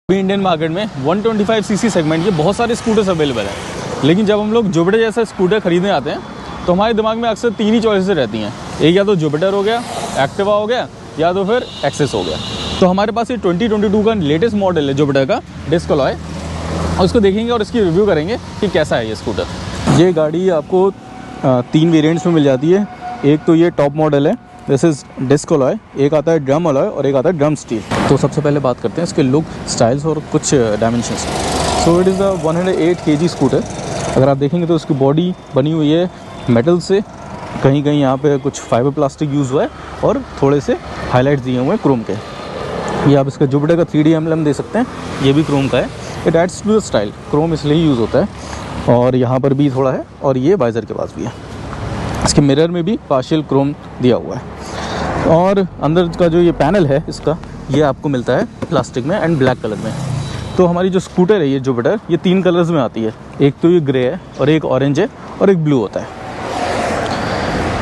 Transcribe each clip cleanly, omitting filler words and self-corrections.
अभी Indian market में 125 CC segment के बहुत सारे स्कूटर्स अवेलेबल हैं, लेकिन जब हम लोग जुपिटर जैसा स्कूटर खरीदने आते हैं तो हमारे दिमाग में अक्सर तीन ही चॉइसेस रहती हैं। एक या तो जुपिटर हो गया, एक्टिवा हो गया, या तो फिर एक्सेस हो गया। तो हमारे पास ये 2022 का लेटेस्ट मॉडल है जुपिटर का डिस्कलॉय, और उसको देखेंगे और इसकी रिव्यू करेंगे कि कैसा है ये स्कूटर। ये गाड़ी आपको 3 वेरिएंट्स में मिल जाती है। एक तो ये टॉप मॉडल है, दिस इज़ डिस्कलॉय। एक आता है ड्रम अलॉय और एक आता है ड्रम स्टील। तो सबसे पहले बात करते हैं इसके लुक, स्टाइल्स और कुछ dimensions. So it is a 108 kg scooter. अगर आप देखेंगे तो इसकी बॉडी बनी हुई है मेटल से, कहीं कहीं यहाँ पे कुछ फाइबर प्लास्टिक यूज़ हुआ है और थोड़े से हाईलाइट्स दिए हुए हैं क्रोम के। ये आप इसका जुपिटर का 3D एम्बलम दे सकते हैं, ये भी क्रोम का है। It adds to the style, chrome इसलिए यूज़ होता है। और यहाँ पर भी थोड़ा है और ये वाइज़र के पास भी है। इसके मिरर में भी पार्शियल क्रोम दिया हुआ है। और अंदर का जो ये पैनल है इसका, ये आपको मिलता है प्लास्टिक में एंड ब्लैक कलर में। तो हमारी जो स्कूटर है ये जुपिटर, ये 3 कलर्स में आती है। एक तो ये ग्रे है और एक ऑरेंज है और एक ब्लू होता है।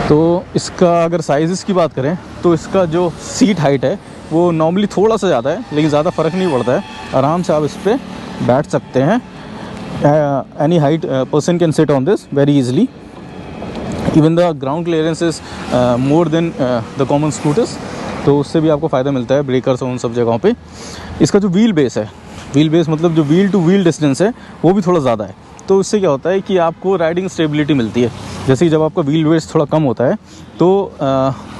तो इसका अगर साइज़ की बात करें तो इसका जो सीट हाइट है वो नॉर्मली थोड़ा सा ज़्यादा है, लेकिन ज़्यादा फ़र्क नहीं पड़ता है। आराम से आप इस पर बैठ सकते हैं। Any height person can sit on this very easily. Even the ground clearance is more than the common scooters, तो उससे भी आपको फ़ायदा मिलता है ब्रेकर्स और उन सब जगहों पे। इसका जो व्हील बेस है, व्हील बेस मतलब जो व्हील टू व्हील डिस्टेंस है वो भी थोड़ा ज़्यादा है। तो इससे क्या होता है कि आपको राइडिंग स्टेबिलिटी मिलती है। जैसे कि जब आपका व्हील बेस थोड़ा कम होता है तो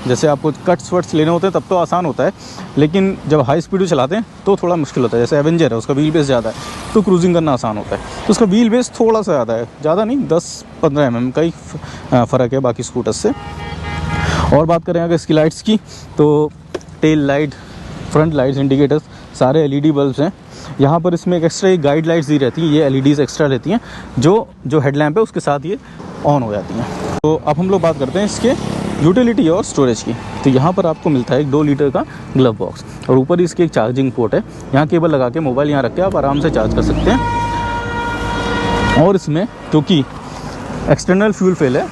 जैसे आपको कट्स वट्स लेने होते हैं तब तो आसान होता है, लेकिन जब हाई स्पीड में चलाते हैं तो थोड़ा मुश्किल होता है। जैसे एवेंजर है, उसका व्हील बेस ज़्यादा है तो क्रूजिंग करना आसान होता है। तो उसका व्हील बेस थोड़ा सा ज़्यादा है, ज़्यादा नहीं, 10-15 mm का ही फ़र्क है बाकी स्कूटर्स से। और बात करें अगर इसकी लाइट्स की, तो tail light, front lights, indicators सारे LED बल्ब्स हैं। यहाँ पर इसमें एक एक्स्ट्रा गाइड लाइट्स दी रहती हैं, ये LEDs एक्स्ट्रा रहती हैं जो हेडलैम्प है उसके साथ ये ऑन हो जाती हैं। तो अब हम लोग बात करते हैं इसके यूटिलिटी और स्टोरेज की। तो यहाँ पर आपको मिलता है एक 2 लीटर का ग्लव बॉक्स और ऊपर इसकी एक चार्जिंग पोर्ट है। यहाँ केबल लगा के मोबाइल यहाँ रख के आप आराम से चार्ज कर सकते हैं। और इसमें क्योंकि एक्सटर्नल फ्यूल फेल है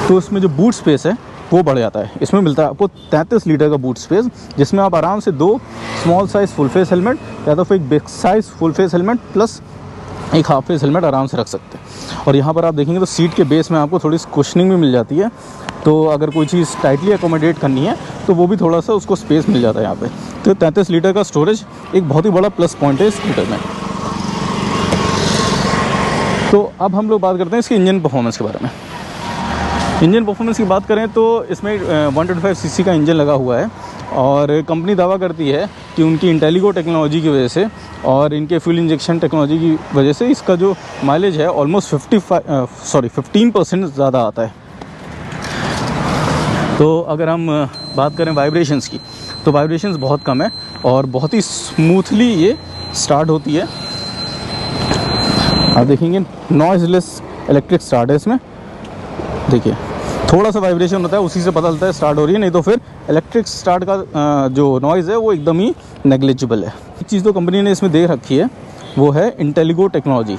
तो इसमें जो बूट स्पेस है वो बढ़ जाता है। इसमें मिलता है आपको 33 लीटर का बूट स्पेस, जिसमें आप आराम से 2 small size full face helmet या तो फिर एक big size full face helmet plus एक हाफ फेस हेलमेट आराम से रख सकते हैं। और यहाँ पर आप देखेंगे तो सीट के बेस में आपको थोड़ी कुशनिंग भी मिल जाती है। तो अगर कोई चीज़ टाइटली अकोमोडेट करनी है तो वो भी थोड़ा सा उसको स्पेस मिल जाता है यहाँ पे। तो 33 लीटर का स्टोरेज एक बहुत ही बड़ा प्लस पॉइंट है स्कूटर में। तो अब हम लोग बात करते हैं इसके इंजन परफॉर्मेंस के बारे में। इंजन परफॉर्मेंस की बात करें तो इसमें 125 सीसी का इंजन लगा हुआ है और कंपनी दावा करती है कि उनकी इंटेलिगो टेक्नोलॉजी की वजह से और इनके फ्यूल इंजेक्शन टेक्नोलॉजी की वजह से इसका जो माइलेज है ऑलमोस्ट 15% ज़्यादा आता है। तो अगर हम बात करें वाइब्रेशंस की, तो वाइब्रेशंस बहुत कम है और बहुत ही स्मूथली ये स्टार्ट होती है। आप देखेंगे नॉइज़लेस इलेक्ट्रिक स्टार्ट है इसमें। देखिए थोड़ा सा वाइब्रेशन होता है, उसी से पता चलता है स्टार्ट हो रही है, नहीं तो फिर इलेक्ट्रिक स्टार्ट का जो नॉइज़ है वो एकदम ही नेग्लिजिबल है। एक चीज़ तो कंपनी ने इसमें दे रखी है वो है इंटेलिगो टेक्नोलॉजी,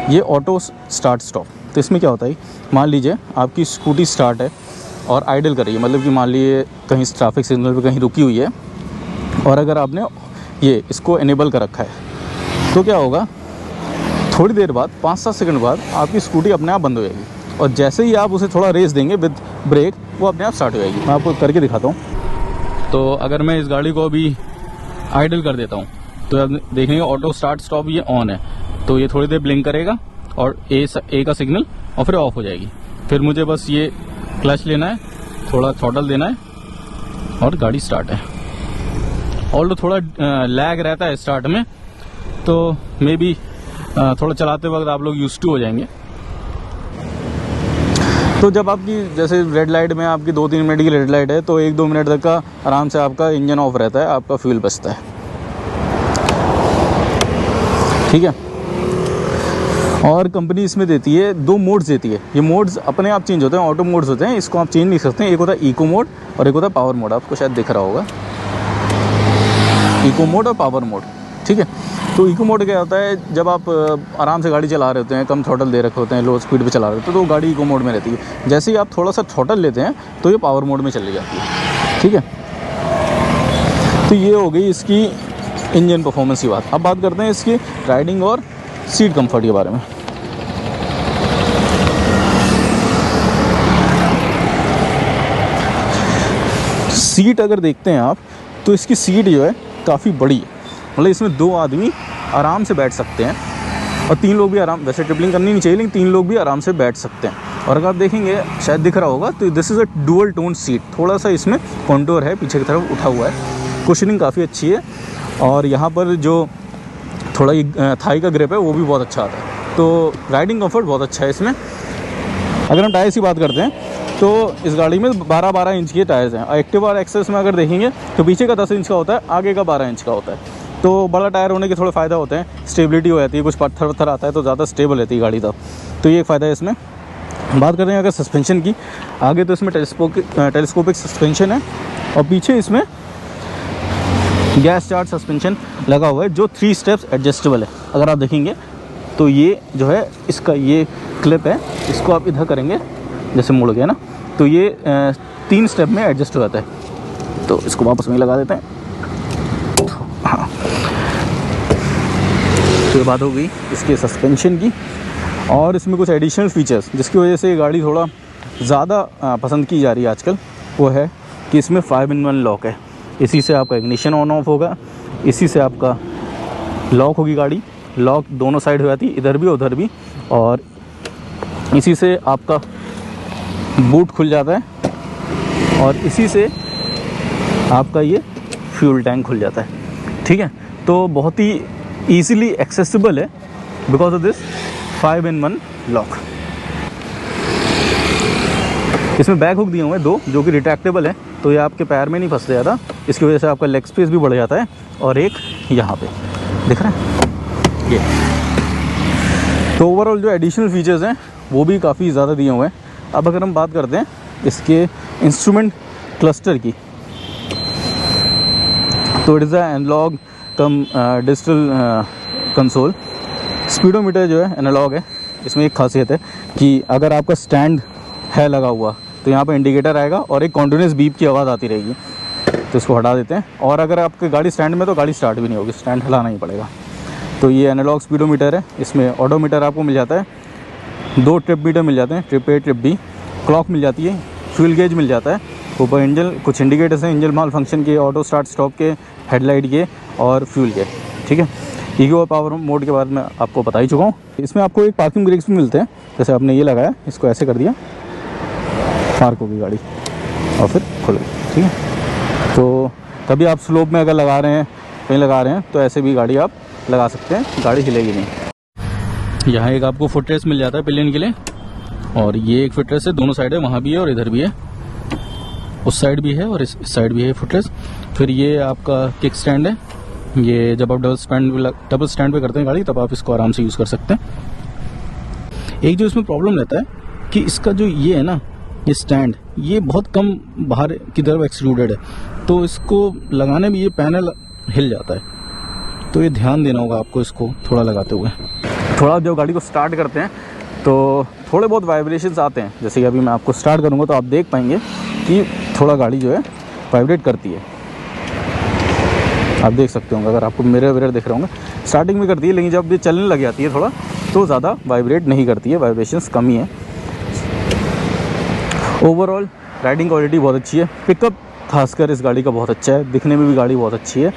ये ऑटो स्टार्ट स्टॉप। तो इसमें क्या होता है, मान लीजिए आपकी स्कूटी स्टार्ट है और आइडल कर रही है, मतलब कि मान लीजिए कहीं ट्रैफिक सिग्नल पर कहीं रुकी हुई है और अगर आपने ये इसको इनेबल कर रखा है तो क्या होगा, थोड़ी देर बाद 5-7 सेकंड बाद आपकी स्कूटी अपने आप बंद हो जाएगी और जैसे ही आप उसे थोड़ा रेस देंगे विद ब्रेक वो अपने आप स्टार्ट हो जाएगी। मैं आपको करके दिखाता हूँ। तो अगर मैं इस गाड़ी को अभी आइडल कर देता हूँ तो आप देखेंगे ऑटो स्टार्ट स्टॉप ये ऑन है, तो ये थोड़ी देर ब्लिंक करेगा और ए का सिग्नल और फिर ऑफ हो जाएगी। फिर मुझे बस ये क्लच लेना है, थोड़ा थ्रॉटल देना है और गाड़ी स्टार्ट है। ऑल्दो थोड़ा लैग रहता है स्टार्ट में, तो मे बी थोड़ा चलाते वक्त आप लोग यूज्ड टू हो जाएंगे। तो जब आपकी जैसे रेड लाइट में आपकी 2-3 मिनट की रेड लाइट है तो 1-2 मिनट तक का आराम से आपका इंजन ऑफ रहता है, आपका फ्यूल बचता है। ठीक है। और कंपनी इसमें देती है 2 मोड्स देती है। ये मोड्स अपने आप चेंज होते हैं, ऑटो मोड्स होते हैं, इसको आप चेंज नहीं कर सकते। एक होता है इको मोड और एक होता है पावर मोड, आपको शायद दिख रहा होगा इको मोड और पावर मोड। ठीक है। तो इको मोड क्या होता है, जब आप आराम से गाड़ी चला रहे होते हैं, कम थ्रॉटल दे रखे होते हैं, लो स्पीड पे चला रहे होते हैं तो गाड़ी इको मोड में रहती है। जैसे ही आप थोड़ा सा थ्रॉटल लेते हैं तो ये पावर मोड में चली जाती है। ठीक है। तो ये हो गई इसकी इंजन परफॉर्मेंस की बात। अब बात करते हैं इसकी राइडिंग और सीट कंफर्ट के बारे में। सीट अगर देखते हैं आप तो इसकी सीट जो है काफ़ी बड़ी है, मतलब इसमें 2 आदमी आराम से बैठ सकते हैं और 3 लोग भी आराम, वैसे ट्रिपलिंग करनी नहीं चाहिए लेकिन 3 लोग भी आराम से बैठ सकते हैं। और अगर आप देखेंगे शायद दिख रहा होगा तो this is a dual tone seat, थोड़ा सा इसमें कॉन्टोर है, पीछे की तरफ उठा हुआ है, कुशनिंग काफ़ी अच्छी है और यहाँ पर जो थोड़ा थाई का ग्रिप है वो भी बहुत अच्छा आता है, तो राइडिंग कंफर्ट बहुत अच्छा है इसमें। अगर हम टायर्स की बात करते हैं तो इस गाड़ी में 12-12 इंच के टायर्स हैं। एक्टिवा और एक्सेस में अगर देखेंगे तो पीछे का 10 इंच का होता है, आगे का 12 इंच का होता है, तो बड़ा टायर होने के थोड़े फ़ायदा होते हैं, स्टेबिलिटी हो जाती है, कुछ पत्थर वत्थर आता है तो ज़्यादा स्टेबल रहती है गाड़ी तब, तो ये एक फ़ायदा है इसमें। बात करें अगर सस्पेंशन की, आगे तो इसमें टेलीस्कोपिक सस्पेंशन है और पीछे इसमें गैस चार्ज सस्पेंशन लगा हुआ है जो 3 स्टेप्स एडजस्टेबल है। अगर आप देखेंगे तो ये जो है इसका ये क्लिप है, इसको आप इधर करेंगे जैसे मुड़ गया ना, तो ये 3 स्टेप में एडजस्ट हो जाता है, तो इसको वापस में लगा देते हैं। हाँ, तो ये बात हो गई इसके सस्पेंशन की। और इसमें कुछ एडिशनल फीचर्स जिसकी वजह से ये गाड़ी थोड़ा ज़्यादा पसंद की जा रही है आजकल, वो है कि इसमें 5-in-1 लॉक है। इसी से आपका इग्निशन ऑन ऑफ होगा, इसी से आपका लॉक होगी गाड़ी, लॉक दोनों साइड हो जाती है, इधर भी उधर भी, और इसी से आपका बूट खुल जाता है और इसी से आपका ये फ्यूल टैंक खुल जाता है। ठीक है, तो बहुत ही ईज़िली एक्सेसिबल है because of this 5-in-1 lock. इसमें बैक हुक दिए हुए हैं 2 जो कि रिट्रैक्टेबल है, तो ये आपके पैर में नहीं फंस जाता, इसकी वजह से आपका लेग स्पेस भी बढ़ जाता है। और एक यहाँ पे दिख रहा है ये, तो ओवरऑल जो एडिशनल फीचर्स हैं वो भी काफ़ी ज़्यादा दिए हुए हैं। अब अगर हम बात करते हैं इसके इंस्ट्रूमेंट क्लस्टर की, तो it is analogue cum digital console. Speedometer जो है एनालॉग है, इसमें एक खासियत है कि अगर आपका स्टैंड है लगा हुआ तो यहाँ पर इंडिकेटर आएगा और एक कॉन्टिन्यूस बीप की आवाज़ आती रहेगी, तो इसको हटा देते हैं। और अगर आपकी गाड़ी स्टैंड में तो गाड़ी स्टार्ट भी नहीं होगी, स्टैंड हिलाना ही पड़ेगा। तो ये एनालॉग स्पीडोमीटर है, इसमें ऑडोमीटर आपको मिल जाता है, 2 ट्रिप मीटर मिल जाते हैं, trip A trip B, clock मिल जाती है, फ्यूल गेज मिल जाता है, ऊपर इंजन कुछ इंडिकेटर्स हैं, इंजन माल फंक्शन के, ऑटो स्टार्ट स्टॉप के, हेडलाइट के और फ्यूल के। ठीक है, इको और पावर मोड के बाद मैं आपको बता ही चुका हूँ। इसमें आपको एक पार्किंग ब्रेक्स भी मिलते हैं, जैसे आपने ये लगाया, इसको ऐसे कर दिया, पार्क होगी गाड़ी और फिर खुल गई। ठीक है, तो कभी आप स्लोप में अगर लगा रहे हैं, कहीं लगा रहे हैं, तो ऐसे भी गाड़ी आप लगा सकते हैं, गाड़ी हिलेगी नहीं। यहाँ एक आपको फुटरेस्ट मिल जाता है पिलियन के लिए, और ये एक फुटरेस्ट है, दोनों साइड है, वहाँ भी है और इधर भी है, उस साइड भी है और इस साइड भी है फुटरेस्ट। फिर ये आपका किक स्टैंड है, ये जब आप डबल स्टैंड पे करते हैं गाड़ी तब आप इसको आराम से यूज़ कर सकते हैं। एक जो इसमें प्रॉब्लम रहता है कि इसका जो ये है ना, ये स्टैंड, ये बहुत कम बाहर की तरफ एक्सट्रूडेड है, तो इसको लगाने में ये पैनल हिल जाता है, तो ये ध्यान देना होगा आपको इसको थोड़ा लगाते हुए। थोड़ा जब गाड़ी को स्टार्ट करते हैं तो थोड़े बहुत वाइब्रेशंस आते हैं, जैसे कि अभी मैं आपको स्टार्ट करूँगा तो आप देख पाएंगे कि थोड़ा गाड़ी जो है वाइब्रेट करती है, आप देख सकते होंगे, अगर आपको मिरर दिख रहे होंगे, स्टार्टिंग में करती है, लेकिन जब ये चलने लग जाती है थोड़ा तो ज़्यादा वाइब्रेट नहीं करती है, वाइब्रेशंस कम ही है। ओवरऑल राइडिंग क्वालिटी बहुत अच्छी है, पिकअप खासकर इस गाड़ी का बहुत अच्छा है, दिखने में भी गाड़ी बहुत अच्छी है।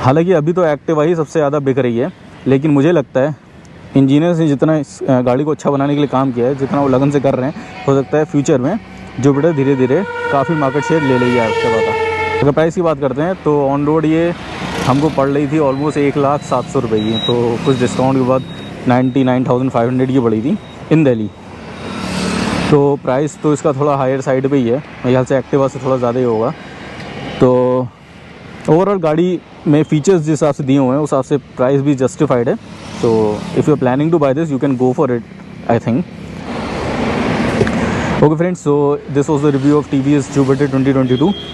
हालांकि अभी तो एक्टिवा ही सबसे ज़्यादा बिक रही है, लेकिन मुझे लगता है इंजीनियर्स ने जितना इस गाड़ी को अच्छा बनाने के लिए काम किया है, जितना वो लगन से कर रहे हैं, हो सकता है फ्यूचर में जुपिटर धीरे धीरे काफ़ी मार्केट शेयर ले लेगी एक्टिवा का। अगर प्राइस की बात करते हैं तो ऑन रोड ये हमको पड़ रही थी ऑलमोस्ट 1,07,000 रुपये की, तो कुछ डिस्काउंट के बाद 99,500 की पड़ी थी इन दिल्ली। तो प्राइस तो इसका थोड़ा हायर साइड पे ही है, मेरे ख्याल से एक्टिवा से थोड़ा ज़्यादा ही होगा। तो ओवरऑल गाड़ी में फीचर्स जिस हिसाब से दिए हुए हैं उस हिसाब से प्राइस भी जस्टिफाइड है। तो if you are planning to buy this you can go for it, I think. Okay friends, so this was the review of TVS Jupiter 2022.